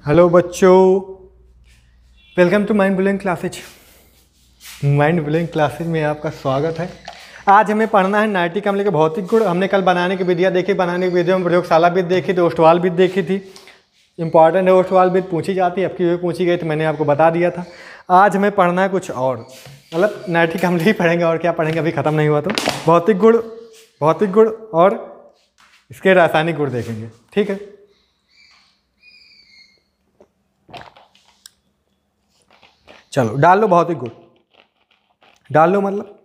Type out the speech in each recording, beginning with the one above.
Hello बच्चों, welcome to mind blowing classes. Mind blowing classes में आपका स्वागत है। आज हमें पढ़ना है नाइट्रिक अम्ल के भौतिक गुण। हमने कल बनाने की विधियाँ देखी, बनाने की विधियों में प्रयोगशाला विधि देखी थी, ओस्टवाल विधि देखी थी। इंपॉर्टेंट है, ओस्टवाल विधि पूछी जाती है, अब की भी पूछी गई तो मैंने आपको बता दिया था। आज हमें पढ़ना है कुछ और, मतलब नाइट्रिक अम्ल ही पढ़ेंगे और क्या पढ़ेंगे, अभी ख़त्म नहीं हुआ तो। भौतिक गुण और इसके रासायनिक गुण देखेंगे, ठीक है। चलो डाल लो भौतिक गुण, डाल लो मतलब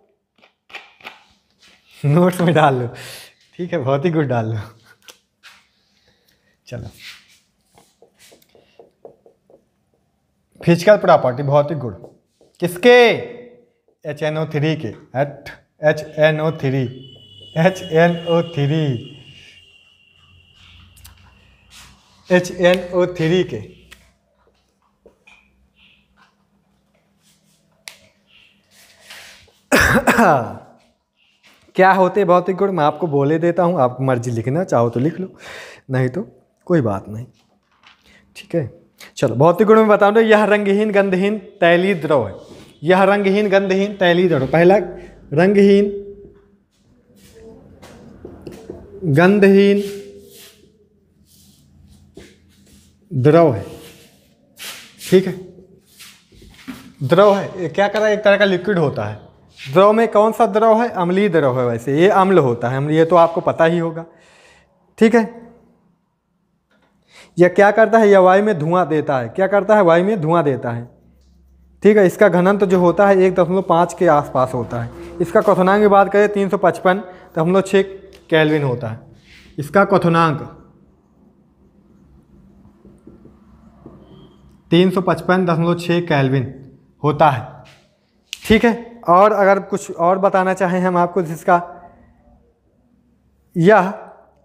नोट्स में डाल लो, ठीक है। भौतिक गुण डाल लो। चलो, फिजिकल प्रॉपर्टी भौतिक गुण किसके? HNO3 के। HNO3 के। क्या होते भौतिक गुण मैं आपको बोले देता हूँ, आप मर्जी लिखना चाहो तो लिख लो, नहीं तो कोई बात नहीं, ठीक है। चलो भौतिक गुण में बताऊँ तो यह रंगहीन गंधहीन तैलीय द्रव है। यह रंगहीन गंधहीन तैलीय द्रव, पहला रंगहीन गंधहीन द्रव है, ठीक है। द्रव है, ये क्या कर रहा है, एक तरह का लिक्विड होता है। द्रव में कौन सा द्रव है? अम्लीय द्रव है। वैसे ये अम्ल होता है, ये तो आपको पता ही होगा, ठीक है। यह क्या करता है? यह वायु में धुआं देता है। क्या करता है? वायु में धुआं देता है, ठीक है। इसका घनत्व जो होता है 1.5 के आसपास होता है। इसका क्वथनांक की बात करें 355 तो 6 केल्विन होता है। इसका क्वथनांक 355.6 केल्विन होता है, ठीक है। और अगर कुछ और बताना चाहें हम आपको, जिसका यह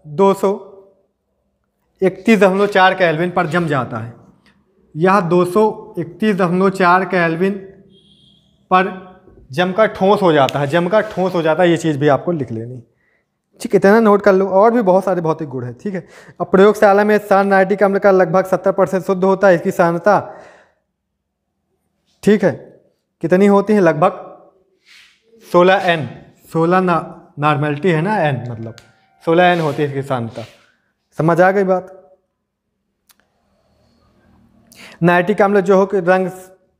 231.4 केल्विन पर जम जाता है। यह 231.4 केल्विन पर जमकर ठोस हो जाता है, ये चीज़ भी आपको लिख लेनी, ठीक है। इतना नोट कर लो। और भी बहुत सारे भौतिक गुण हैं, ठीक है। अब प्रयोगशाला में सांद्र नाइट्रिक अम्ल का लगभग 70% शुद्ध होता है। इसकी सांद्रता, ठीक है, कितनी होती है? लगभग 16N। 16 नॉर्मेलिटी है ना, N मतलब 16N होती है इसकी सांद्रता। समझ आ गई बात? नाइट्रिक अम्ल जो हो रंग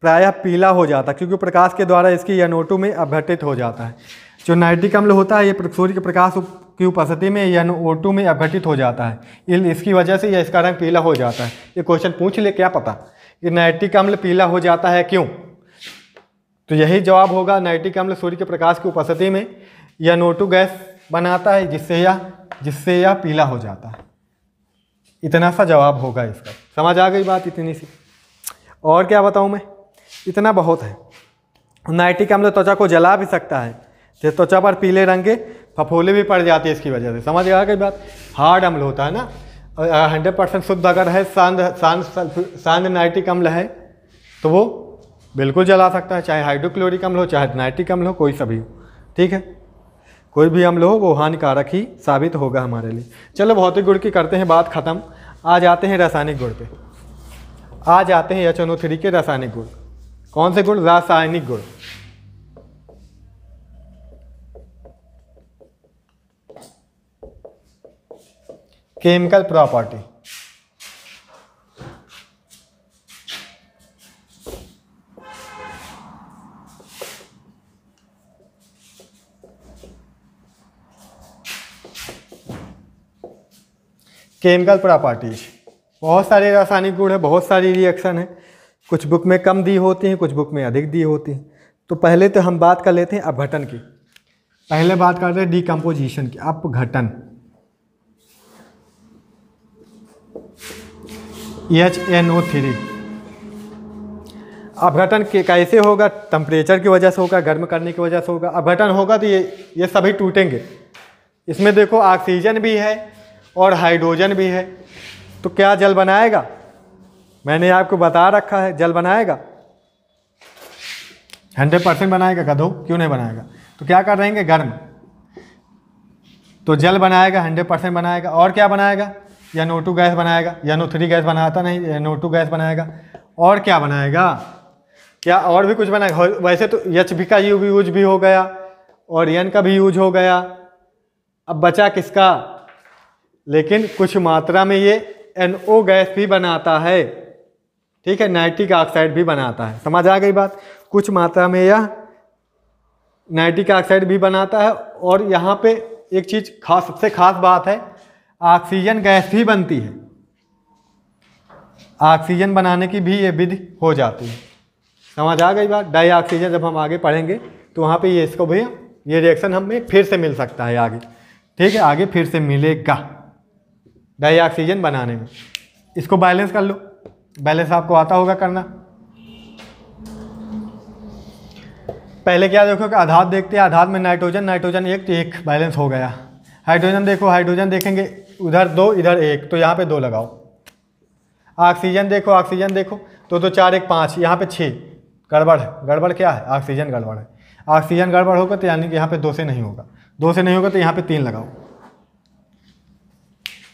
प्रायः पीला हो जाता है, क्योंकि प्रकाश के द्वारा इसकी NO2 में अपघटित हो जाता है। जो नाइट्रिक अम्ल होता है, ये सूर्य के प्रकाश की उपस्थिति में NO2 में अपघटित हो जाता है। इसकी वजह से इसका रंग पीला हो जाता है। ये क्वेश्चन पूछ ले, क्या पता कि नाइट्रिक अम्ल पीला हो जाता है क्यों? तो यही जवाब होगा, नाइट्रिक अम्ल सूर्य के प्रकाश की उपस्थिति में NO2 गैस बनाता है, जिससे यह पीला हो जाता है। इतना सा जवाब होगा इसका। समझ आ गई बात? इतनी सी। और क्या बताऊं मैं, इतना बहुत है। नाइट्रिक अम्ल त्वचा को जला भी सकता है, तो त्वचा पर पीले रंग के फफोले भी पड़ जाते हैं इसकी वजह से। समझ आ गई बात? हार्ड अम्ल होता है ना, 100% शुद्ध अगर है, सांद्र नाइट्रिक अम्ल है, तो वो बिल्कुल जला सकता है, चाहे हाइड्रोक्लोरिक अम्ल हो, चाहे नाइट्रिक अम्ल हो, कोई सभी हो, ठीक है। कोई भी अम्ल हो वो हानिकारक ही साबित होगा हमारे लिए। चलो भौतिक गुण की करते हैं बात ख़त्म। आ जाते हैं रासायनिक गुण पे। आ जाते हैं HNO3 के रासायनिक गुण। कौन से गुण? रासायनिक गुण। Chemical property. केमिकल प्रॉपर्टीज, बहुत सारे रासायनिक गुण है, बहुत सारी रिएक्शन है। कुछ बुक में कम दी होती हैं, कुछ बुक में अधिक दी होती हैं। तो पहले तो हम बात कर लेते हैं अपघटन की। पहले बात करते हैं डिकम्पोजिशन की। अपघटन, HNO3 अपघटन कैसे होगा? टेम्परेचर की वजह से होगा, गर्म करने की वजह से होगा। अपघटन होगा तो ये सभी टूटेंगे। इसमें देखो ऑक्सीजन भी है और हाइड्रोजन भी है, तो क्या जल बनाएगा? मैंने आपको बता रखा है, जल बनाएगा, 100% बनाएगा। गधो, क्यों नहीं बनाएगा? तो क्या कर रहेंगे? गर्म, तो जल बनाएगा, 100% बनाएगा। और क्या बनाएगा? NO2 गैस बनाएगा, NO3 गैस बनाता नहीं, NO2 गैस बनाएगा। और क्या बनाएगा, क्या और भी कुछ बनाएगा? वैसे तो H भी का यूज भी हो गया और N का भी यूज हो गया, अब बचा किसका? लेकिन कुछ मात्रा में ये NO गैस भी बनाता है, ठीक है, नाइट्रिक ऑक्साइड भी बनाता है। समझ आ गई बात? कुछ मात्रा में यह नाइट्रिक ऑक्साइड भी बनाता है। और यहाँ पे एक चीज खास, सबसे खास बात है, ऑक्सीजन गैस भी बनती है। ऑक्सीजन बनाने की भी ये विधि हो जाती है। समझ आ गई बात? डाई ऑक्सीजन जब हम आगे पढ़ेंगे तो वहाँ पे ये इसको भी ये रिएक्शन हमें फिर से मिल सकता है आगे, ठीक है, आगे फिर से मिलेगा डाई ऑक्सीजन बनाने में। इसको बैलेंस कर लो, बैलेंस आपको आता होगा करना। पहले क्या देखो कि आधार देखते हैं, आधार में नाइट्रोजन, नाइट्रोजन एक तो एक बैलेंस हो गया। हाइड्रोजन देखो, हाइड्रोजन देखेंगे, उधर 2 इधर 1, तो यहाँ पे 2 लगाओ। ऑक्सीजन देखो, ऑक्सीजन देखो, तो 2 4 1 5, यहाँ पे 6, गड़बड़ है। गड़बड़ क्या है? ऑक्सीजन गड़बड़ है। ऑक्सीजन गड़बड़ होगा तो यानी कि यहाँ पे 2 से नहीं होगा, 2 से नहीं होगा तो यहाँ पे 3 लगाओ।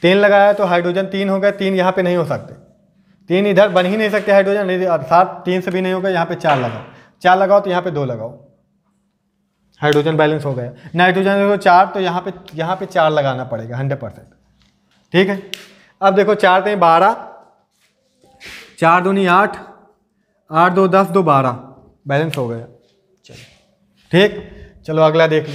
3 लगाया तो हाइड्रोजन 3 हो गया, 3 यहाँ पे नहीं हो सकते, 3 इधर बन ही नहीं सकते हाइड्रोजन, अर्थात 3 से भी नहीं होगा, यहाँ पे 4 लगाओ। 4 लगाओ तो यहाँ पे 2 लगाओ, हाइड्रोजन बैलेंस हो गया। नाइट्रोजन देखो 4, तो यहाँ पे 4 लगाना पड़ेगा 100%, ठीक है। अब देखो 4 3 12, 4 दूनी 8, 8 2 10, 2 12, बैलेंस हो गया। चलो ठीक, चलो अगला देख लो,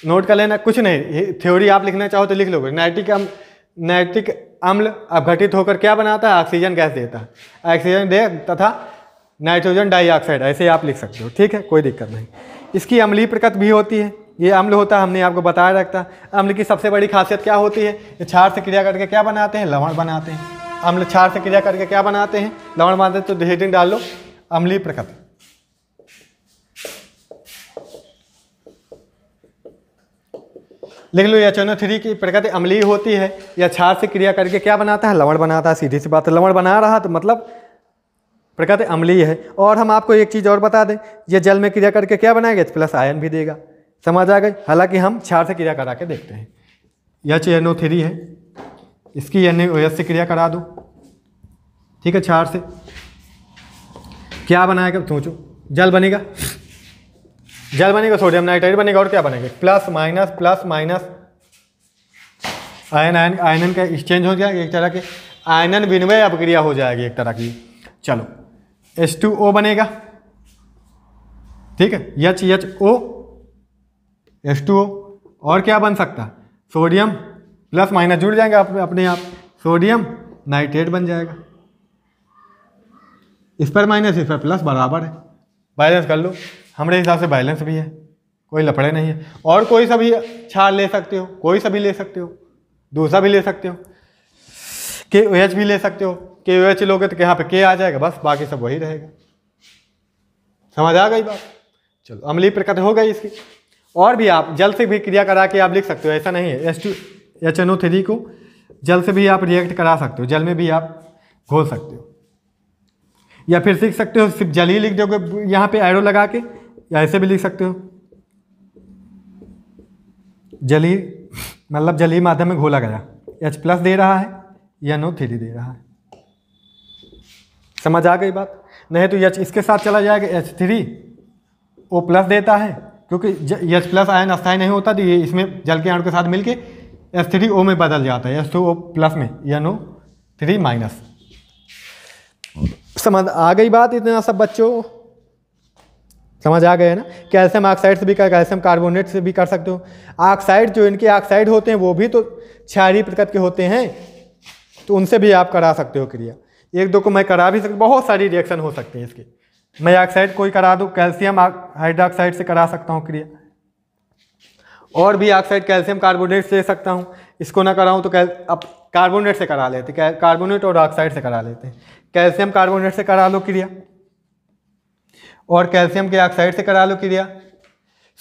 नोट कर लेना, कुछ नहीं, थ्योरी आप लिखना चाहो तो लिख लोगे। नाइट्रिक अम्ल अपघटित होकर क्या बनाता है? ऑक्सीजन गैस देता है, ऑक्सीजन दे तथा नाइट्रोजन डाइऑक्साइड, ऐसे आप लिख सकते हो, ठीक है, कोई दिक्कत नहीं। इसकी अम्लीय प्रकृति भी होती है, ये अम्ल होता है, हमने आपको बताया रखता। अम्ल की सबसे बड़ी खासियत क्या होती है? ये क्षार से क्रिया करके क्या बनाते हैं? लवण बनाते हैं। अम्ल क्षार से क्रिया करके क्या बनाते हैं? लवण बनाते हैं। तो हेडिंग डाल लो, अम्लीय प्रकृति। लिख लो, HNO3 की प्रकृति अम्लीय होती है, या क्षार से क्रिया करके क्या बनाता है? लवण बनाता है। सीधी सी बात है, लवण बना रहा तो मतलब प्रकृति अम्लीय है। और हम आपको एक चीज़ और बता दें, ये जल में क्रिया करके क्या बनाएगा? H+ आयन भी देगा। समझ आ गई? हालांकि हम क्षार से क्रिया करा के देखते हैं। HNO3 है, इसकी NaOH से क्रिया करा दो, ठीक है, क्षार से क्या बनाएगा? सोचो, जल बनेगा, जल बनेगा, सोडियम नाइट्राइड बनेगा, और क्या बनेगा? प्लस माइनस आयन आयन का एक्सचेंज हो जाएगा, एक तरह के आयनन विनिमय अपक्रिया हो जाएगी एक तरह की। चलो H2O बनेगा, ठीक है, HHO H2O। और क्या बन सकता है? सोडियम प्लस माइनस जुड़ जाएंगे अपने आप, सोडियम नाइट्रेट बन जाएगा। इस पर माइनस इस पर प्लस बराबर है, बैलेंस कर लो। हमारे हिसाब से बैलेंस भी है, कोई लफड़े नहीं है। और कोई सा भी क्षार ले सकते हो, कोई सा भी ले सकते हो, दूसरा भी ले सकते हो, KOH भी ले सकते हो। KOH लोगे तो यहाँ पे K आ जाएगा, बस बाकी सब वही रहेगा। समझ आ गई बात? चलो, अम्लीय प्रकृति हो गई इसकी। और भी आप जल से भी क्रिया करा के आप लिख सकते हो, ऐसा नहीं है। HNO3 को जल से भी आप रिएक्ट करा सकते हो, जल में भी आप घोल सकते हो, या फिर सीख सकते हो सिर्फ जल ही लिख दोगे यहाँ पे एरो लगा के, या ऐसे भी लिख सकते हो, जली मतलब जलीय माध्यम में घोला गया। H+ दे रहा है, NO3 दे रहा है। समझ आ गई बात? नहीं तो H इसके साथ चला जाएगा, H3O+ देता है, क्योंकि H+ आयन अस्थायी नहीं होता, तो ये इसमें जल के अणु के साथ मिलके H3O में बदल जाता है, H2O+ में, NO3-। समझ आ गई बात? इतना सब बच्चों समझ आ गए ना? कैल्शियम ऑक्साइड से भी कैल्शियम कार्बोनेट से भी कर सकते हो। ऑक्साइड जो इनके ऑक्साइड होते हैं वो भी तो क्षारीय प्रकृति के होते हैं, तो उनसे भी आप करा सकते हो क्रिया। एक दो को मैं करा भी सकता, बहुत सारी रिएक्शन हो सकती है इसकी। मैं ऑक्साइड कोई करा दूँ, कैल्शियम हाइड्रोक्साइड से करा सकता हूँ क्रिया, और भी ऑक्साइड कैल्शियम कार्बोनेट से सकता हूँ। इसको ना कराऊँ तो अब कार्बोनेट से करा लेते, कार्बोनेट और ऑक्साइड से करा लेते हैं। कैल्शियम कार्बोनेट से करा लो क्रिया, और कैल्शियम के ऑक्साइड से करा लो क्रिया।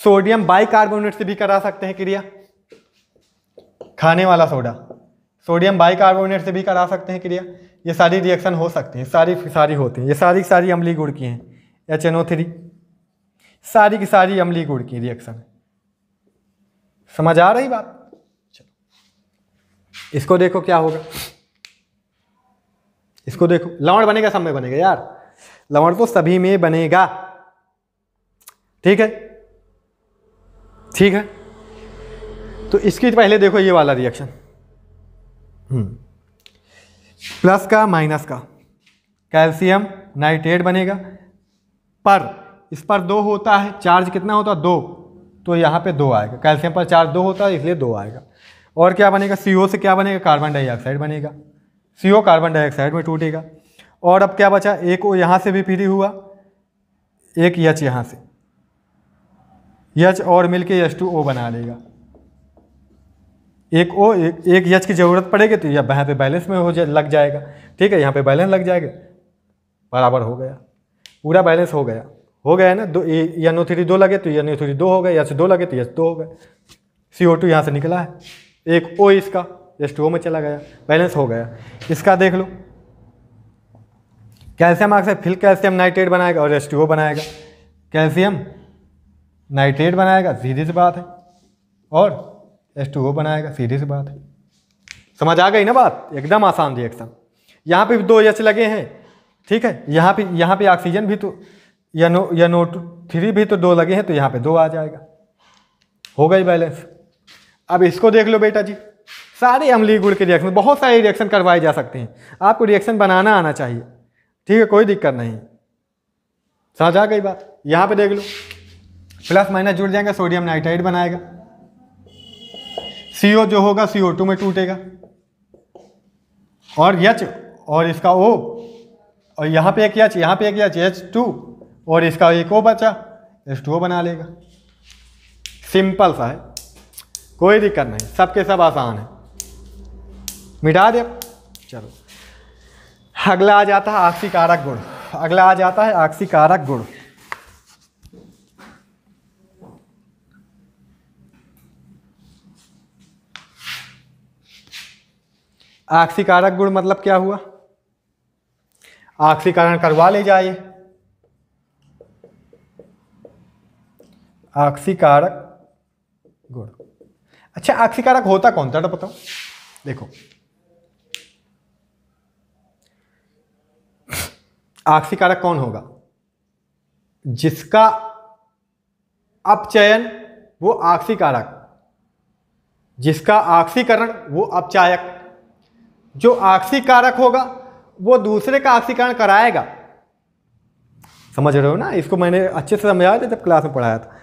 सोडियम बाइकार्बोनेट से भी करा सकते हैं क्रिया, खाने वाला सोडा, सोडियम बाइकार्बोनेट से भी करा सकते हैं क्रिया। ये सारी रिएक्शन हो सकती हैं, सारी होती हैं। ये सारी अम्लीय गुण की हैं। HNO3 सारी की सारी अम्लीय गुण की रिएक्शन। समझ आ रही बात? चलो इसको देखो क्या होगा, इसको देखो, लवण बनेगा, सब में बनेगा यार, लवण तो सभी में बनेगा। ठीक है, ठीक है। तो इसकी पहले देखो ये वाला रिएक्शन, प्लस का माइनस का, कैल्शियम नाइट्रेट बनेगा, पर इस पर 2 होता है, चार्ज कितना होता है 2, तो यहाँ पे 2 आएगा, कैल्शियम पर चार्ज 2 होता है इसलिए 2 आएगा। और क्या बनेगा, CO से क्या बनेगा, कार्बन डाइऑक्साइड बनेगा, CO कार्बन डाइऑक्साइड में टूटेगा। और अब क्या बचा, एक O यहाँ से भी फ्री हुआ, एक H यहाँ से, H और मिलके H2O बना लेगा। एक O एक H की ज़रूरत पड़ेगी तो यहाँ पे बैलेंस में लग जाएगा। ठीक है, यहाँ पे बैलेंस लग जाएगा, बराबर हो गया, पूरा बैलेंस हो गया ना। NO3 2 लगे तो NO3 2 हो गए, H 2 लगे तो H 2 हो गए, CO2 यहाँ से निकला है, एक O इसका H2O में चला गया, बैलेंस हो गया। इसका देख लो, कैल्शियम ऑक्साइड फिर कैल्शियम नाइट्रेट बनाएगा और H2O बनाएगा, कैल्शियम नाइट्रेट बनाएगा, सीधी सी बात है, और H2O बनाएगा, सीधी सी बात है। समझ आ गई ना बात, एकदम आसान रिएक्शन। यहाँ पे भी 2 H लगे हैं, ठीक है, यहाँ पे ऑक्सीजन भी तो NO3 भी तो 2 लगे हैं, तो यहाँ पे 2 आ जाएगा, हो गई बैलेंस। अब इसको देख लो बेटा जी, सारे अम्लीय गुण के रिएक्शन, बहुत सारे रिएक्शन करवाए जा सकते हैं, आपको रिएक्शन बनाना आना चाहिए। ठीक है, कोई दिक्कत नहीं, समझ आ गई बात। यहाँ पे देख लो, प्लस माइनस जुड़ जाएंगे, सोडियम नाइट्राइड बनाएगा, CO जो होगा CO2 में टूटेगा, और H और इसका O, और यहाँ पे एक H, यहाँ पे एक H, H2, और इसका एक O बचा, H2O बना लेगा। सिंपल सा है, कोई दिक्कत नहीं, सबके सब आसान है, मिटा दे। चलो अगला आ जाता है ऑक्सीकारक गुण, अगला आ जाता है ऑक्सीकारक गुण। ऑक्सीकारक गुण मतलब क्या हुआ, ऑक्सीकरण करवा ले जाइए, ऑक्सीकारक गुण। अच्छा, ऑक्सीकारक होता कौन था बताओ, देखो ऑक्सीकारक कौन होगा, जिसका अपचयन वो ऑक्सीकारक, जिसका ऑक्सीकरण वो अपचायक। जो ऑक्सीकारक होगा वो दूसरे का ऑक्सीकरण कराएगा, समझ रहे हो ना, इसको मैंने अच्छे से समझाया था जब क्लास में पढ़ाया था।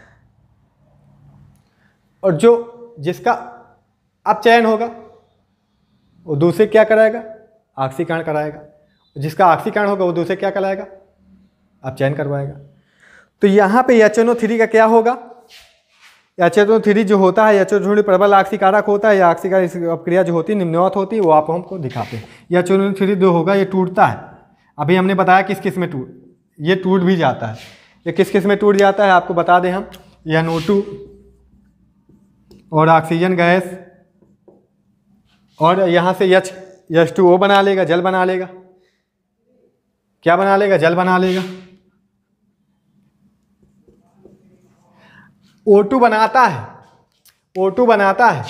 और जो जिसका अपचयन होगा वो दूसरे क्या कराएगा, ऑक्सीकरण कराएगा, जिसका ऑक्सीकरण होगा वो दूसरे क्या कराएगा, अपचयन करवाएगा। तो यहाँ पे HNO3 का क्या होगा, HNO3 जो होता है, HNO3 प्रबल ऑक्सीकारक होता है, या ऑक्सीकारक अपक्रिया जो होती है निम्नवत होती है, वो आप हमको दिखाते हैं। HNO3 जो होगा ये टूटता है, अभी हमने बताया किस किस में ये टूट भी जाता है। ये किस किस में टूट जाता है आपको बता दें हम, NO2 और ऑक्सीजन गैस, और यहाँ से H2O बना लेगा, जल बना लेगा, क्या बना लेगा, जल बना लेगा। O2 बनाता है, O2 बनाता है,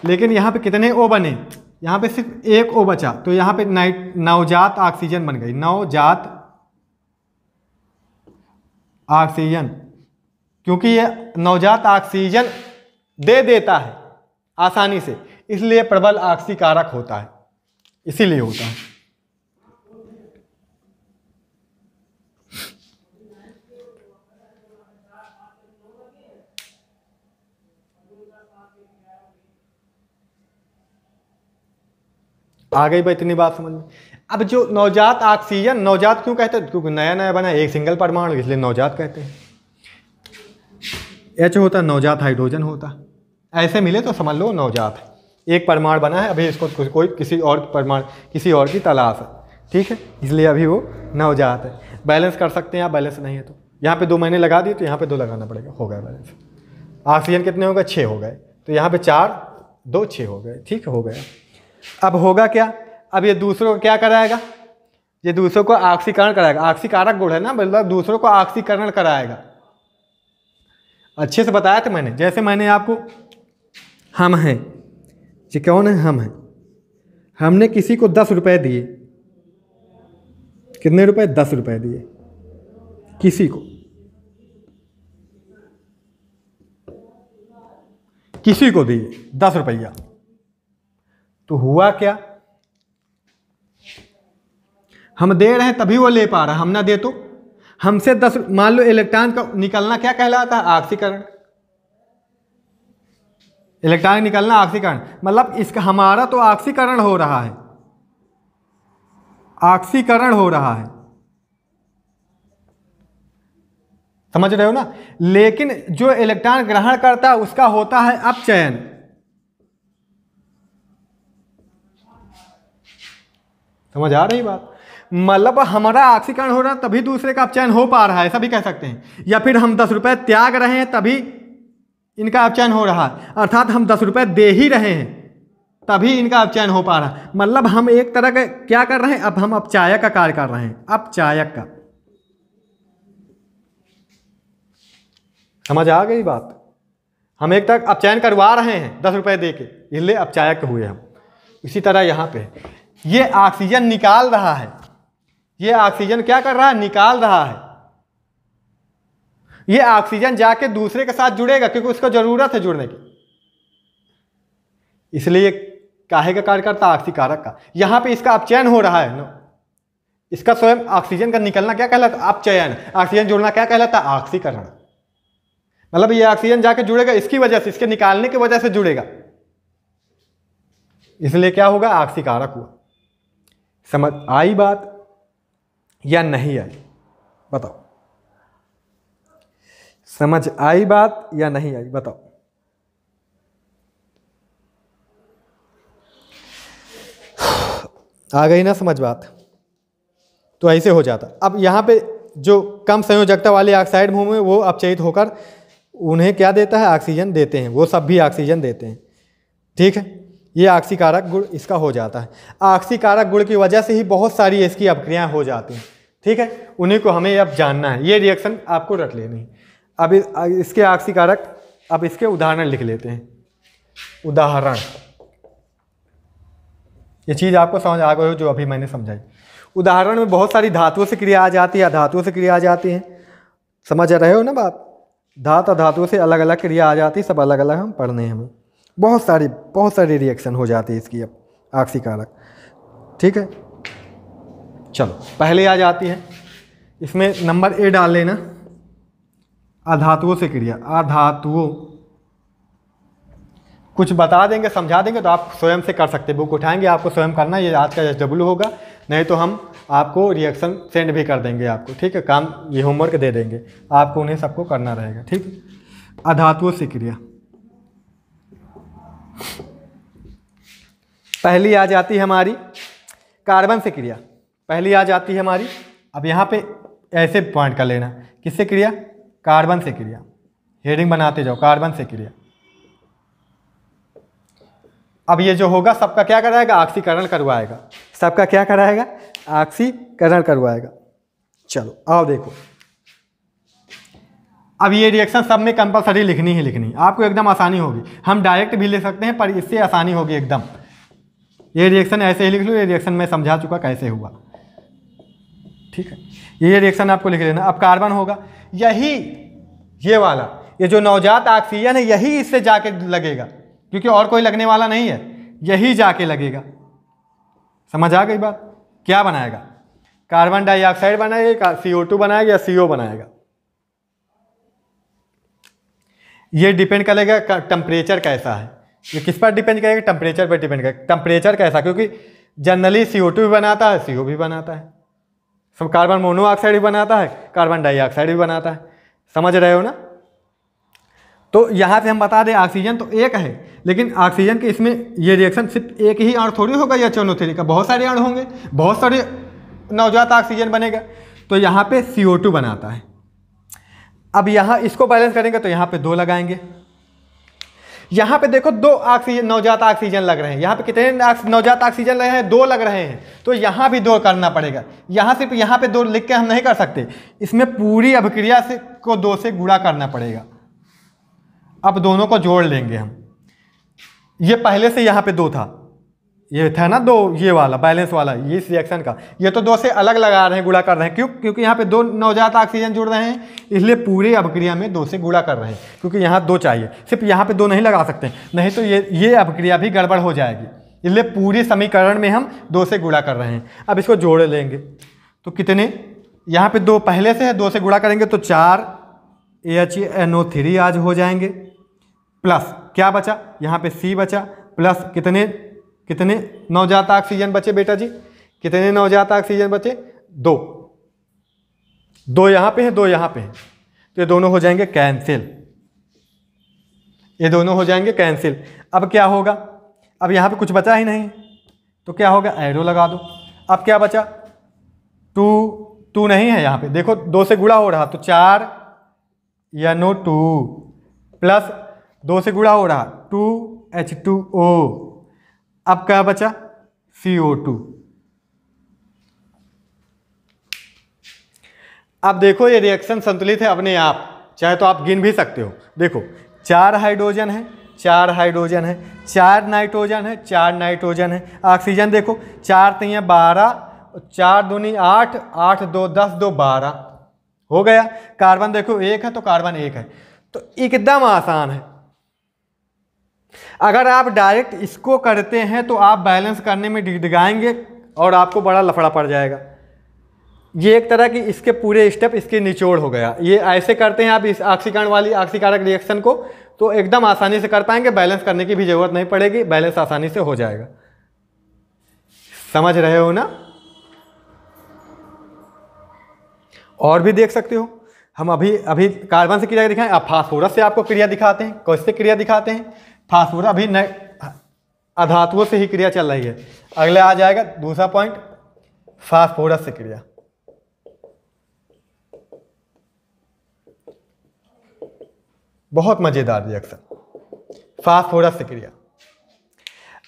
लेकिन यहाँ पे कितने O बने, यहाँ पे सिर्फ एक O बचा, तो यहाँ पे नवजात ऑक्सीजन बन गई, नवजात ऑक्सीजन, क्योंकि ये नवजात ऑक्सीजन दे देता है आसानी से, इसलिए प्रबल ऑक्सीकारक होता है, इसीलिए होता है। आ गई भाई इतनी बात समझ में। अब जो नवजात ऑक्सीजन, नवजात क्यों कहते हैं, क्योंकि नया नया बना, एक सिंगल परमाणु, इसलिए नवजात कहते हैं। H होता नवजात हाइड्रोजन होता, ऐसे मिले तो समझ लो नवजात है, एक परमाणु बना है, अभी इसको कोई किसी और परमाणु, किसी और की तलाश है, ठीक है, इसलिए अभी वो नवजात है। बैलेंस कर सकते हैं आप, बैलेंस नहीं है तो यहाँ पे 2 महीने लगा दिए, तो यहाँ पे 2 लगाना पड़ेगा, हो गया बैलेंस। ऑक्सीजन कितने हो गए, 6 हो गए, तो यहाँ पे 4 2 6 हो गए, ठीक हो गया। अब होगा क्या, अब ये दूसरों को क्या कराएगा, ये दूसरों को ऑक्सीकरण कराएगा, ऑक्सीकारक गुण है ना, मतलब दूसरों को ऑक्सीकरण कराएगा। अच्छे से बताया था मैंने, जैसे मैंने आपको हम हैं, ये कौन है, हम हैं, हमने किसी को 10 रुपये दिए, कितने रुपए? 10 रुपये दिए किसी को, किसी को दिए 10 रुपया। तो हुआ क्या, हम दे रहे हैं तभी वो ले पा रहा, हम ना दे तो हमसे 10, मान लो इलेक्ट्रॉन का निकलना क्या कहलाता है? ऑक्सीकरण। इलेक्ट्रॉन निकलना ऑक्सीकरण, मतलब इसका हमारा तो ऑक्सीकरण हो रहा है, ऑक्सीकरण हो रहा है, समझ रहे हो ना। लेकिन जो इलेक्ट्रॉन ग्रहण करता है उसका होता है अपचयन। समझ आ रही बात? मतलब हमारा ऑक्सीकरण हो रहा है तभी दूसरे का अपचयन हो पा रहा है, ऐसा भी कह सकते हैं। या फिर हम 10 रुपये त्याग रहे हैं तभी इनका अपचयन हो रहा है, अर्थात हम 10 रुपये दे ही रहे हैं तभी इनका अपचयन हो पा रहा है। मतलब हम एक तरह का क्या कर रहे हैं, अब हम अपचायक का कार्य कर रहे हैं, अपचायक का। समझ आ गई बात? हम एक तरह अपचयन करवा रहे हैं 10 रुपये दे के, इसलिए अपचायक हुए हम। इसी तरह यहाँ पे ये ऑक्सीजन निकाल रहा है, ये ऑक्सीजन क्या कर रहा है? निकाल रहा है। ये ऑक्सीजन जाके दूसरे के साथ जुड़ेगा क्योंकि उसको जरूरत है जुड़ने की, इसलिए काहे का कार्य करता है? ऑक्सीकारक का। यहां पे इसका अपचयन हो रहा है, इसका स्वयं ऑक्सीजन का निकलना क्या कहलाता है? अपचयन। ऑक्सीजन जुड़ना क्या कहलाता है? ऑक्सीकरण। मतलब ये ऑक्सीजन जाके जुड़ेगा इसकी वजह से, इसके निकालने की वजह से जुड़ेगा, इसलिए क्या होगा? ऑक्सीकारक हुआ। समझ आई बात या नहीं आई? बताओ, समझ आई बात या नहीं आई? बताओ। आ गई ना समझ बात? तो ऐसे हो जाता। अब यहाँ पे जो कम संयोजकता वाले ऑक्साइड मुंह में वो अपचयित होकर उन्हें क्या देता है? ऑक्सीजन देते हैं, वो सब भी ऑक्सीजन देते हैं। ठीक है, ये ऑक्सीकारक गुण इसका हो जाता है। ऑक्सीकारक गुण की वजह से ही बहुत सारी इसकी अपक्रियाएं हो जाती हैं। ठीक है, उन्हीं को हमें अब जानना है, ये रिएक्शन आपको रट लेनी है। अब इसके ऑक्सीकारक, अब इसके उदाहरण लिख लेते हैं। उदाहरण, ये चीज़ आपको समझ आ गई हो जो अभी मैंने समझाई। उदाहरण में बहुत सारी धातुओं से क्रिया आ जाती है, अधातुओं से क्रिया आ जाती है। समझ रहे हो ना बात? धातु अधातुओं से अलग अलग क्रिया आ जाती है, सब अलग अलग हम पढ़ने हैं हमें। बहुत सारी रिएक्शन हो जाती है इसकी अब ऑक्सीकारक। ठीक है, चलो पहले आ जाती है, इसमें नंबर ए डाल लेना। अधातुओं से क्रिया, अधातुओं कुछ बता देंगे, समझा देंगे तो आप स्वयं से कर सकते हैं। बुक उठाएंगे, आपको स्वयं करना, ये आज का SW होगा, नहीं तो हम आपको रिएक्शन सेंड भी कर देंगे आपको। ठीक है, काम ये होमवर्क दे देंगे आपको, उन्हें सबको करना रहेगा। ठीक है, अधातुओं से क्रिया पहली आ जाती है हमारी कार्बन से क्रिया, पहली आ जाती है हमारी। अब यहाँ पे ऐसे पॉइंट कर लेना, किससे क्रिया? कार्बन से क्रिया। हेडिंग बनाते जाओ, कार्बन से क्रिया। अब ये जो होगा सबका क्या कराएगा? ऑक्सीकरण करवाएगा। सबका क्या कराएगा? ऑक्सीकरण करवाएगा। चलो आओ देखो, अब ये रिएक्शन सब में कंपलसरी लिखनी ही लिखनी, आपको एकदम आसानी होगी। हम डायरेक्ट भी ले सकते हैं पर इससे आसानी होगी एकदम। ये रिएक्शन ऐसे ही लिख लो, ये रिएक्शन मैं समझा चुका कैसे हुआ। ठीक है, ये रिएक्शन आपको लिख लेना। अब कार्बन होगा, यही ये वाला, ये जो नवजात ऑक्सीजन है यही इससे जाके लगेगा, क्योंकि और कोई लगने वाला नहीं है, यही जाके लगेगा। समझ आ गई बात? क्या बनाएगा? कार्बन डाइऑक्साइड बनाएगा, CO2 बनाएगा या CO बनाएगा। ये डिपेंड करेगा टेम्परेचर कैसा है। ये किस पर डिपेंड करेगा? टेम्परेचर पर डिपेंड करेगा। टेम्परेचर कैसा? क्योंकि जनरली CO2 भी बनाता है, CO भी बनाता है, सब कार्बन मोनोऑक्साइड भी बनाता है, कार्बन डाइऑक्साइड भी बनाता है। समझ रहे हो ना? तो यहाँ से हम बता दें ऑक्सीजन तो एक है, लेकिन ऑक्सीजन के इसमें ये रिएक्शन सिर्फ एक ही अणु थोड़ी होगा या चौनोथेरी का, बहुत सारे अणु होंगे, बहुत सारे नवजात ऑक्सीजन बनेगा। तो यहाँ पे CO2 बनाता है। अब यहाँ इसको बैलेंस करेंगे तो यहाँ पे 2 लगाएंगे। यहाँ पे देखो 2 ऑक्सीजन नवजात ऑक्सीजन लग रहे हैं। यहाँ पे कितने नवजात ऑक्सीजन लग रहे हैं? 2 लग रहे हैं। तो यहाँ भी 2 करना पड़ेगा। यहाँ सिर्फ यहाँ पे 2 लिख के हम नहीं कर सकते, इसमें पूरी अभिक्रिया से को 2 से गुणा करना पड़ेगा। अब दोनों को जोड़ लेंगे हम। ये पहले से यहाँ पे 2 था, ये था ना 2, ये वाला बैलेंस वाला, ये इस रिएक्शन का, ये तो 2 से अलग लगा रहे हैं, गुणा कर रहे हैं। क्यों? क्योंकि यहाँ पे 2 नवजात ऑक्सीजन जुड़ रहे हैं, इसलिए पूरे अभिक्रिया में 2 से गुणा कर रहे हैं, क्योंकि यहाँ 2 चाहिए, सिर्फ यहाँ पे 2 नहीं लगा सकते, नहीं तो ये अभिक्रिया भी गड़बड़ हो जाएगी, इसलिए पूरे समीकरण में हम 2 से गुणा कर रहे हैं। अब इसको जोड़ लेंगे तो कितने, यहाँ पे 2 पहले से है, 2 से गुणा करेंगे तो 4 HNO3 आज हो जाएंगे, प्लस क्या बचा, यहाँ पे C बचा, प्लस कितने नवजात ऑक्सीजन बचे बेटा जी, कितने नवजात ऑक्सीजन बचे, 2 यहाँ पे है, 2 यहाँ पे है, तो ये दोनों हो जाएंगे कैंसिल, ये दोनों हो जाएंगे कैंसिल। अब क्या होगा, अब यहाँ पे कुछ बचा ही नहीं, तो क्या होगा, एरो लगा दो। अब क्या बचा, 2 नहीं है यहाँ पे, देखो 2 से गुणा हो रहा, तो 4 NO2 प्लस 2 से गुणा हो रहा 2H2O। अब क्या बचा, CO2। अब देखो ये रिएक्शन संतुलित है अपने आप, चाहे तो आप गिन भी सकते हो। देखो 4 हाइड्रोजन है, 4 हाइड्रोजन है, 4 नाइट्रोजन है, 4 नाइट्रोजन है। ऑक्सीजन देखो 4 3 12, 4 दूनी 8, 8 2 10, 2 12 हो गया। कार्बन देखो 1 है तो कार्बन 1 है, तो एकदम आसान है। अगर आप डायरेक्ट इसको करते हैं तो आप बैलेंस करने में डिगडिगाएंगे और आपको बड़ा लफड़ा पड़ जाएगा। ये एक तरह की इसके पूरे स्टेप इसके निचोड़ हो गया। ये ऐसे करते हैं आप इस ऑक्सीकरण वाली ऑक्सीकारक रिएक्शन को तो एकदम आसानी से कर पाएंगे, बैलेंस करने की भी जरूरत नहीं पड़ेगी, बैलेंस आसानी से हो जाएगा। समझ रहे हो ना? और भी देख सकते हो, हम अभी कार्बन से क्रिया दिखाएं, अब फास्फोरस से आपको क्रिया दिखाते हैं। कैसे क्रिया दिखाते हैं, फास्फोरस अभी अधातुओं से ही क्रिया चल रही है। अगले आ जाएगा दूसरा पॉइंट, फास्फोरस से क्रिया। बहुत मजेदार रिएक्शन, फास्फोरस से क्रिया।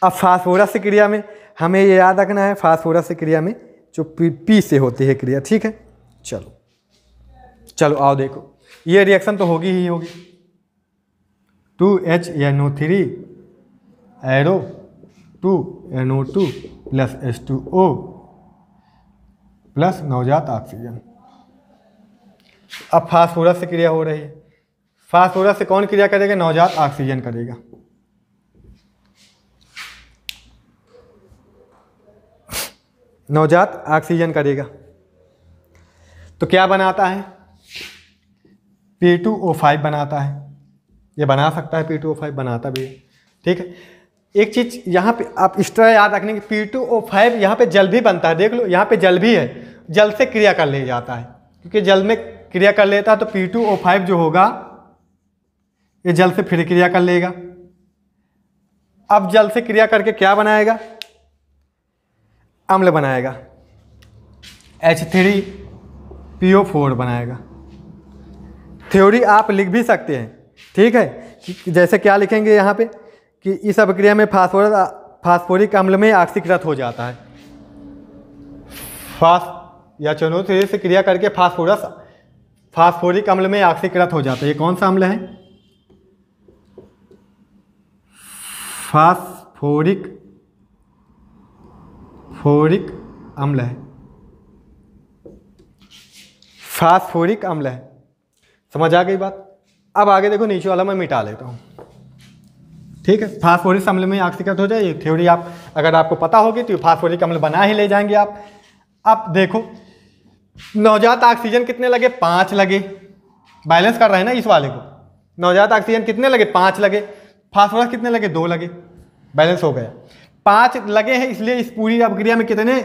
अब फास्फोरस से क्रिया में हमें ये याद रखना है, फास्फोरस से क्रिया में जो पी से होती है क्रिया, ठीक है। चलो आओ देखो, ये रिएक्शन तो होगी ही होगी। 2HNO3 arrow 2NO2 plus H2O plus नवजात ऑक्सीजन। अब फास्फोरस से क्रिया हो रही है। फास्फोरस से कौन क्रिया करेगा, नवजात ऑक्सीजन करेगा। नवजात ऑक्सीजन करेगा तो क्या बनाता है, P2O5 बनाता है। ये बना सकता है, P2O5 बनाता भी है, ठीक है। एक चीज यहाँ पे आप इस तरह याद रखने की, P2O5 यहाँ पे जल भी बनता है, देख लो यहाँ पे जल भी है, जल से क्रिया कर ले जाता है, क्योंकि जल में क्रिया कर लेता है तो P2O5 जो होगा ये जल से फिर क्रिया कर लेगा। अब जल से क्रिया करके क्या बनाएगा, अम्ल बनाएगा, H3PO4 बनाएगा। थ्योरी आप लिख भी सकते हैं, ठीक है। जैसे क्या लिखेंगे यहाँ पे कि इस अभिक्रिया में फास्फोरिक अम्ल में ऑक्सीकृत हो जाता है। HNO3 से क्रिया करके फास्फोरिक अम्ल में ऑक्सीकृत हो जाता है। ये कौन सा अम्ल है, फास्फोरिक अम्ल है, फास्फोरिक अम्ल है। समझ आ गई बात। अब आगे देखो, नीचे वाला मैं मिटा लेता हूँ, ठीक है। फास्फोरिक अम्ल में ऑक्सीकृत हो जाए, ये थ्योरी आप अगर आपको पता होगी तो फास्फोरिक अम्ल बना ही ले जाएंगे आप। अब देखो नवजात ऑक्सीजन कितने लगे, 5 लगे। बैलेंस कर रहे हैं ना इस वाले को। नवजात ऑक्सीजन कितने लगे, 5 लगे। फास्फोरस कितने लगे, 2 लगे। बैलेंस हो गया। 5 लगे हैं, इसलिए इस पूरी अभिक्रिया में कितने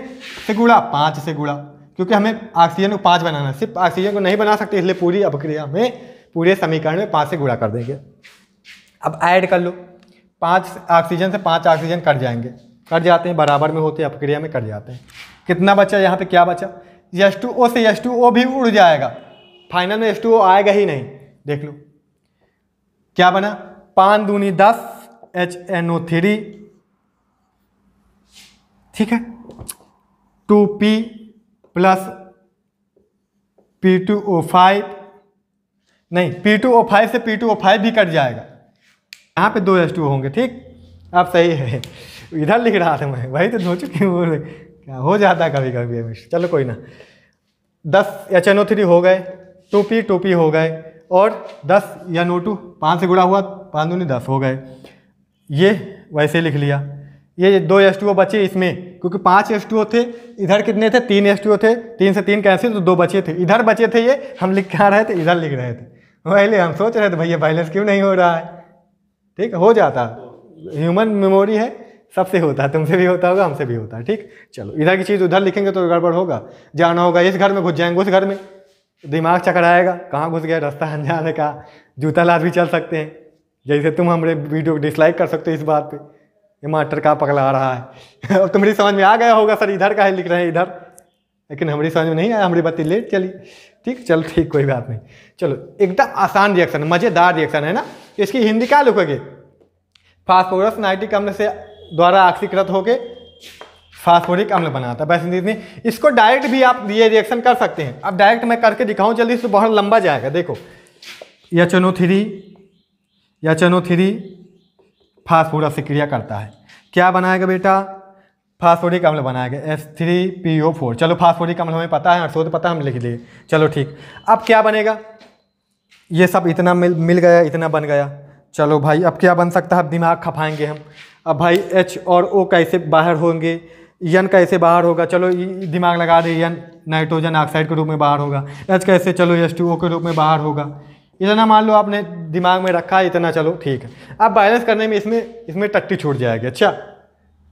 से गुणा, 5 से गुणा, क्योंकि हमें ऑक्सीजन को 5 बनाना है। सिर्फ ऑक्सीजन को नहीं बना सकते, इसलिए पूरी अभिक्रिया में, पूरे समीकरण में 5 से गुणा कर देंगे। अब ऐड कर लो, 5 ऑक्सीजन से 5 ऑक्सीजन कट जाएंगे, कट जाते हैं, बराबर में होते हैं, अभिक्रिया में कट जाते हैं। कितना बचा यहाँ पे, क्या बचा, H2O से H2O भी उड़ जाएगा, फाइनल में H2O आएगा ही नहीं। देख लो क्या बना, 5 दूनी 10 HNO3, ठीक है। 2P प्लस P2O5, नहीं P2O5 से P2O5 भी कट जाएगा, यहाँ पे 2 H2O होंगे, ठीक। अब सही है, इधर लिख रहा था मैं, वही तो सोचू कि क्या हो जाता है कभी कभी। चलो कोई ना, 10 HNO3 हो गए, 2P हो गए, और 10 NO2 5 से गुणा हुआ, 5 दूनी 10 हो गए। ये वैसे लिख लिया। ये 2 H2O बचे इसमें, क्योंकि 5 H2O थे, इधर कितने थे, 3 H2O थे, 3 से 3 कैंसिल, तो 2 बचे थे, इधर बचे थे, ये हम लिख के आ रहे थे, इधर लिख रहे थे। पहले हम सोच रहे थे भैया बैलेंस क्यों नहीं हो रहा है। ठीक, हो जाता, ह्यूमन मेमोरी है, सबसे होता है, तुमसे भी होता होगा, हमसे भी होता है। ठीक, चलो इधर की चीज़ उधर लिखेंगे तो गड़बड़ होगा। जाना होगा इस घर में, घुस जाएंगे उस घर में, दिमाग चकराएगा, कहाँ घुस गया, रास्ता अनजाने का, जूता लाद भी चल सकते हैं। जैसे तुम हमारे वीडियो को डिसलाइक कर सकते हो इस बात पे, ये मास्टर का पकड़ा रहा है। अब तुम्हारी समझ में आ गया होगा सर इधर का है लिख रहे हैं इधर, लेकिन हमारी समझ में नहीं आया, हमारी बत्ती लेट चली। ठीक, चलो ठीक, कोई बात नहीं। चलो एकदम आसान रिएक्शन, मज़ेदार रिएक्शन है ना। इसकी हिंदी क्या लिखोगे, फास्फोरस नाइट्रिक अम्ल से द्वारा ऑक्सीकृत होकर फास्फोरिक अम्ल बनाता है। वैसे नहीं, इसको डायरेक्ट भी आप ये रिएक्शन कर सकते हैं। अब डायरेक्ट मैं करके दिखाऊं जल्दी से, बहुत लंबा जाएगा। देखो HNO3 फास्फोरस से क्रिया करता है, क्या बनाएगा बेटा, फास्फोरिक अम्ल बनाएगा H3PO4। चलो फास्फोरिक अम्ल हमें पता है, शोध पता, हम लिख लिए। चलो ठीक, अब क्या बनेगा, ये सब इतना मिल गया, इतना बन गया। चलो भाई अब क्या बन सकता है, अब दिमाग खपाएंगे हम। अब भाई H और O कैसे बाहर होंगे, N कैसे बाहर होगा, चलो दिमाग लगा दे, N नाइट्रोजन ऑक्साइड के रूप में बाहर होगा, H कैसे, चलो H2O के रूप में बाहर होगा। इतना मान लो आपने दिमाग में रखा है, इतना चलो ठीक है। अब बैलेंस करने में इसमें टट्टी छूट जाएगी। अच्छा,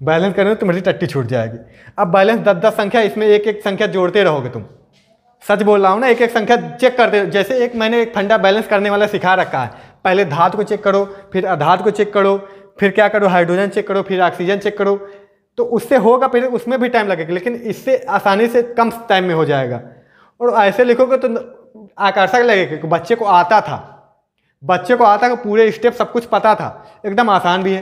बैलेंस करने में तुम्हारी टट्टी छूट जाएगी। अब बैलेंस 10 संख्या, इसमें एक संख्या जोड़ते रहोगे तुम। सच बोल रहा हूँ ना, एक संख्या चेक करते, जैसे मैंने एक फंडा बैलेंस करने वाला सिखा रखा है। पहले धातु को चेक करो, फिर अधातु को चेक करो, फिर क्या करो, हाइड्रोजन चेक करो, फिर ऑक्सीजन चेक करो, तो उससे होगा, फिर उसमें भी टाइम लगेगा, लेकिन इससे आसानी से कम टाइम में हो जाएगा। और ऐसे लिखोगे तो आकर्षक लगेगा कि बच्चे को आता था, पूरे स्टेप सब कुछ पता था, एकदम आसान भी है।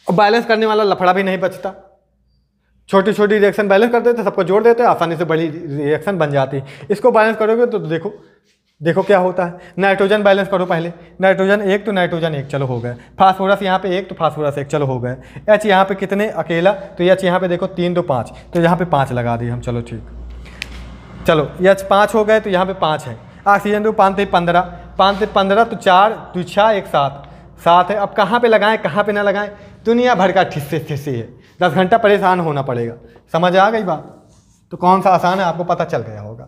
और बैलेंस करने वाला लफड़ा भी नहीं बचता। छोटी छोटी रिएक्शन बैलेंस कर देते, सबको जोड़ देते, आसानी से बड़ी रिएक्शन बन जाती है। इसको बैलेंस करोगे तो देखो क्या होता है। नाइट्रोजन बैलेंस करो पहले, नाइट्रोजन 1 तो नाइट्रोजन 1, चलो हो गया। फास्फोरस यहाँ पे 1 तो फास्फोरस 1, चलो हो गया। H यहाँ पे कितने अकेला, तो H यहाँ पे देखो 3 तो 5, तो यहाँ पे 5 लगा दिए हम, चलो ठीक। चलो H 5 हो गए, तो यहाँ पे 5 है। ऑक्सीजन तो 5 थे 15, 5 से 15 तो 4 2 6 1 7 है। अब कहाँ पे लगाएं, कहाँ पे ना लगाएं, दुनिया भर का ठिस्से है। 10 घंटा परेशान होना पड़ेगा। समझ आ गई बात, तो कौन सा आसान है आपको पता चल गया होगा।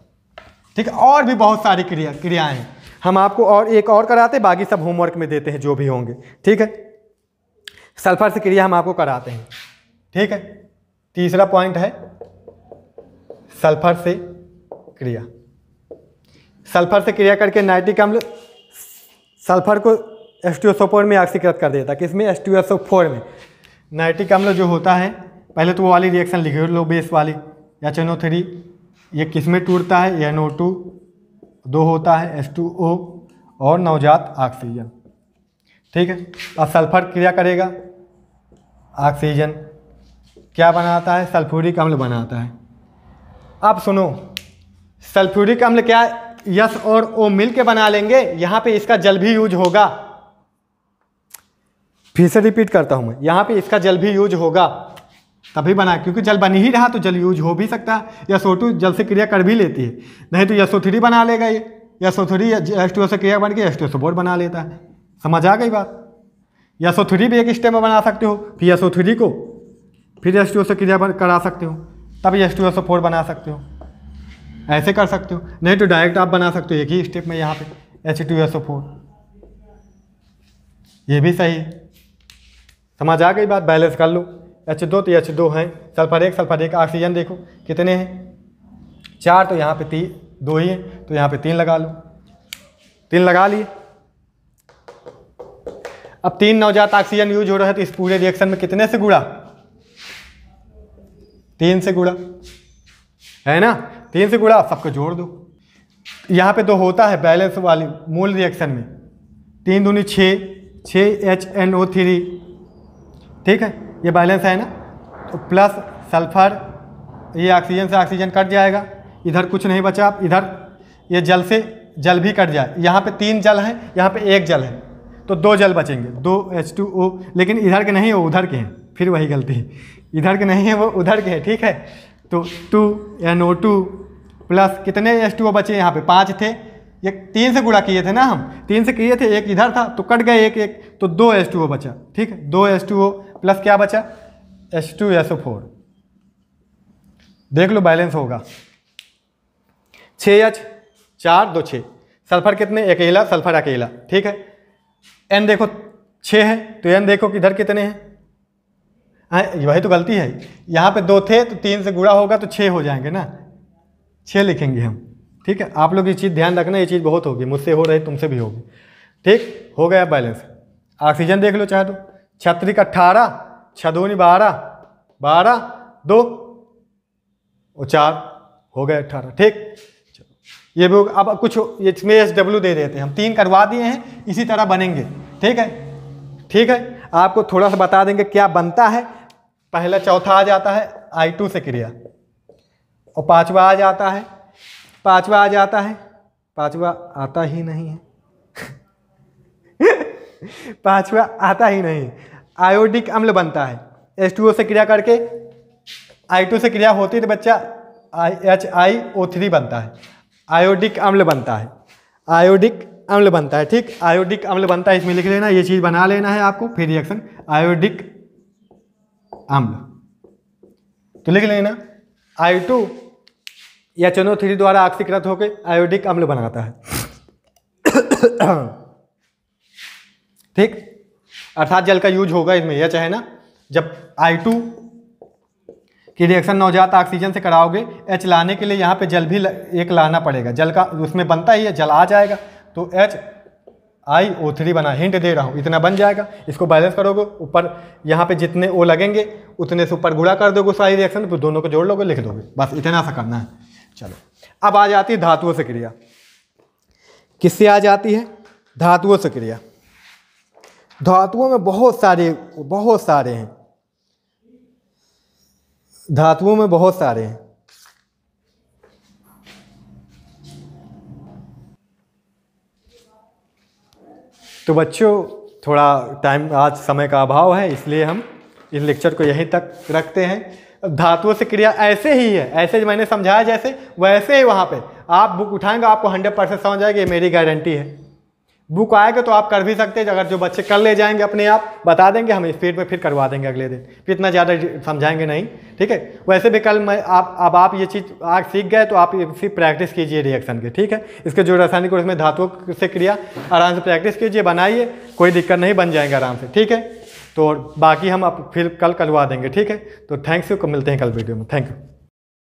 ठीक है, और भी बहुत सारी क्रियाएं हैं, हम आपको और एक और कराते हैं, बाकी सब होमवर्क में देते हैं जो भी होंगे। ठीक है, सल्फर से क्रिया हम आपको कराते हैं। ठीक है, तीसरा पॉइंट है सल्फर से क्रिया। सल्फर से क्रिया करके नाइट्रिक अम्ल सल्फर को H2SO4 में ऑक्सीकृत कर देता है। किसमें, H2SO4 में। नाइट्रिक अम्ल जो होता है, पहले तो वो वाली रिएक्शन लिखे लो, बेस वाली, HNO3, ये किस में टूटता है, NO2, 2 होता है H2O और नवजात ऑक्सीजन। ठीक है, अब सल्फर क्रिया करेगा, ऑक्सीजन क्या बनाता है, सल्फ्यूरिक अम्ल बनाता है। अब सुनो, सल्फ्यूरिक अम्ल क्या S और O मिल के बना लेंगे, यहाँ पे इसका जल भी यूज होगा। फिर से रिपीट करता हूँ मैं, यहाँ पे इसका जल भी यूज होगा, तभी बना, क्योंकि जल बन ही रहा तो जल यूज हो भी सकता है। SO2 जल से क्रिया कर भी लेती है, नहीं तो SO3 बना लेगा ये, SO3 H2O से क्रिया बन के H2SO4 बना लेता है। समझ आ गई बात। SO3 भी एक स्टेप में बना सकते हो, फिर SO3 को फिर H2O से क्रिया करा सकते हो, तभी H2SO4 बना सकते हो। ऐसे कर सकते हो, नहीं तो डायरेक्ट आप बना सकते हो एक ही स्टेप में, यहाँ पे H2SO4, ये भी सही है। समझ आ गई बात, बैलेंस कर लो। H2 तो H2 हैं, सल्फर 1 ऑक्सीजन देखो कितने हैं, 4, तो यहाँ पे 2 ही हैं, तो यहाँ पे 3 लगा लो, 3 लगा लिए। अब 3 नवजात ऑक्सीजन यूज हो रहा है, तो इस पूरे रिएक्शन में कितने से गुणा, 3 से गुणा है ना, 3 से गुणा, सबको जोड़ दो। यहाँ पे 2 होता है बैलेंस वाली मूल रिएक्शन में, 3 दूनी 6 HNO3। ठीक है, ये बैलेंस है ना, तो प्लस सल्फर, ये ऑक्सीजन से ऑक्सीजन कट जाएगा, इधर कुछ नहीं बचा। इधर ये जल से जल भी कट जाए, यहाँ पे 3 जल है, यहाँ पे 1 जल है, तो 2 जल बचेंगे, 2 H2O, लेकिन इधर के नहीं, वो उधर के हैं, फिर वही गलती, इधर के नहीं है वो उधर के हैं, ठीक है। तो 2NO2 प्लस कितने H2O बचे यहाँ पे, 5 थे, ये 3 से गुणा किए थे ना, हम 3 से किए थे, एक इधर था तो कट गए एक एक, तो 2 H2O बचा, ठीक है। 2 H2O प्लस क्या बचा, H2SO4, देख लो बैलेंस होगा, 6H 4 2 6, सल्फर कितने, अकेला सल्फर अकेला, ठीक है। N देखो 6 है, तो N देखो किधर कितने हैं, वही तो गलती है, यहाँ पे 2 थे तो 3 से गुणा होगा तो 6 हो जाएंगे ना, 6 लिखेंगे हम, ठीक है। आप लोग ये चीज़ ध्यान रखना, ये चीज़ बहुत होगी, मुझसे हो रही तुमसे भी होगी, ठीक हो गया बैलेंस। ऑक्सीजन देख लो चाहे तो, 36 18, 6 2 12, 12 2 और 4 हो गए 18, ठीक। ये भी अब कुछ इसमें SW दे देते हैं हम, 3 करवा दिए हैं, इसी तरह बनेंगे, ठीक है, ठीक है। आपको थोड़ा सा बता देंगे क्या बनता है। पहला चौथा आ जाता है I2 से क्रिया, और 5वां आ जाता है, 5वां आ जाता है, 5वां आता ही नहीं है 5वां आता ही नहीं, आयोडिक अम्ल बनता है, H2O से क्रिया करके I2 से क्रिया होती है तो बच्चा HiO3 बनता है, आयोडिक अम्ल बनता है, आयोडिक अम्ल बनता है, ठीक। आयोडिक अम्ल बनता है, इसमें लिख लेना, ये चीज़ बना लेना है आपको, फिर रिएक्शन आयोडिक अम्ल, तो लिख लेना I2 या HNO3 द्वारा ऑक्सीकृत होकर आयोडिक अम्ल बनाता है ठीक, अर्थात जल का यूज होगा इसमें, यह चाहे ना, जब I2 कि रिएक्शन नवजात ऑक्सीजन से कराओगे, H लाने के लिए यहाँ पे जल भी एक लाना पड़ेगा, जल का उसमें बनता ही है, जल आ जाएगा तो HiO3 बना, हिंट दे रहा हूँ, इतना बन जाएगा। इसको बैलेंस करोगे, ऊपर यहाँ पे जितने O लगेंगे उतने से ऊपर गुणा कर दोगे सारी रिएक्शन, फिर दोनों को जोड़ लोगे, लिख दोगे, बस इतना सा करना है। चलो अब आ जाती है धातुओं से क्रिया, किससे आ जाती है, धातुओं से क्रिया। धातुओं में बहुत सारे हैं, धातुओं में बहुत सारे हैं। तो बच्चों थोड़ा टाइम, आज समय का अभाव है, इसलिए हम इस लेक्चर को यहीं तक रखते हैं। धातुओं से क्रिया ऐसे ही है, ऐसे मैंने समझाया जैसे वैसे ही वहाँ पे आप बुक उठाएंगे, आपको 100% समझ आएगी, ये मेरी गारंटी है। बुक आएगा तो आप कर भी सकते हैं, अगर जो बच्चे कर ले जाएंगे अपने आप, बता देंगे, हम स्पीड पे फिर करवा देंगे अगले दिन, फिर इतना ज़्यादा समझाएंगे नहीं, ठीक है। वैसे भी कल मैं आप ये चीज़ आज सीख गए तो आप इसी प्रैक्टिस कीजिए रिएक्शन के, ठीक है। इसके जो रासायनिक और इसमें धातुओं से क्रिया आराम से प्रैक्टिस कीजिए, बनाइए, कोई दिक्कत नहीं, बन जाएंगे आराम से, ठीक है। तो बाकी हम अब फिर कल करवा देंगे, ठीक है। तो थैंक्स यू, मिलते हैं कल वीडियो में, थैंक यू।